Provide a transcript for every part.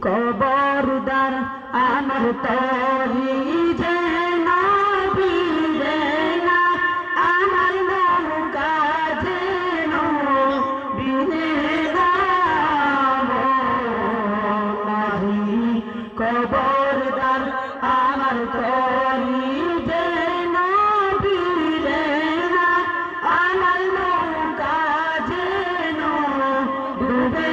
কবরদার আমার তরি যে নবীরে না আমার নৌকা যেন বিনে নাহি কবরদার আমার তরি যে নবীরে না আমার নৌকা যেন ডুবে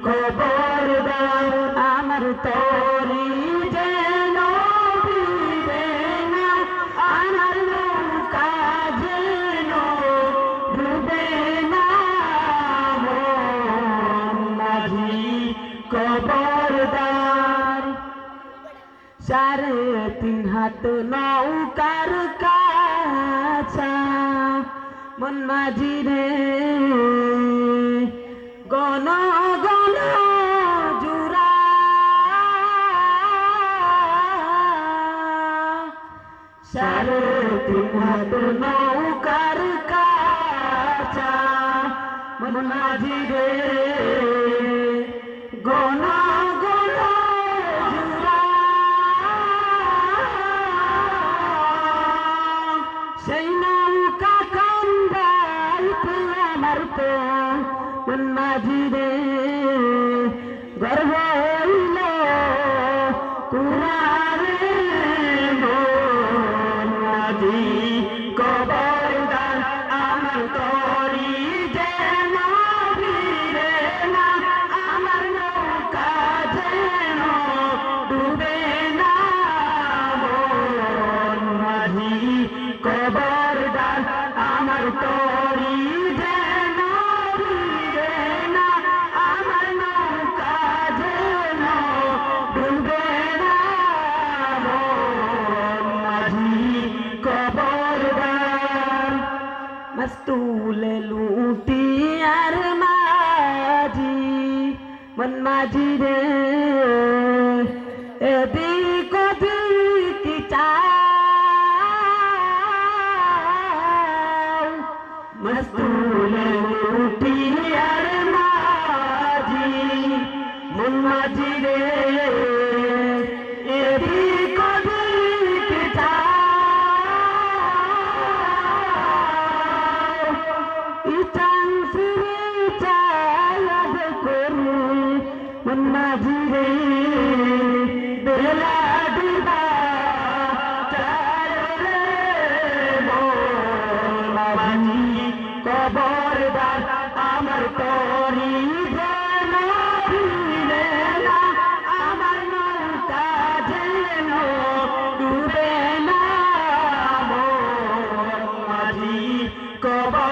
কবরদার আমার তরি যেন ডুবে না আমার নৌকা যেন ডুবে না মাঝি কবরদার 3.5 হাত নৌকার কাছা মন মাঝি রে গণ গণ জুরা 3.5 হাত নৌকার কাছা মন মাঝি রে গণ গণ জুরা সেই নৌকা কান্দাইতে আমার তো মন মাঝি রে গর্ব হইল তুরারে মন মাঝি কবরদার আমার তরি যেন ভিড়ে না আমার নৌকা যেন ডুবে না মন মাঝি কবরদার আমার তরি যেন ভিড়ে না আমার নৌকা যেন ডুবে না মন মাঝি কবরদার মস্তুলে লুটি আর মাঝি মন মাঝি রে এদিক ওদিক চাও মস্তুলে লুটি আর মাঝি মন মাঝি রে এদিক ওদিক চাও ইচাং ফিরে চায়াদ করি মন মাঝি রে বেলা দিবা চায় রে মন মাঝি কবরদার আমার তরি যেন ভিড়ে না আমার নৌকা যেন ডুবে না মন মাঝি কবর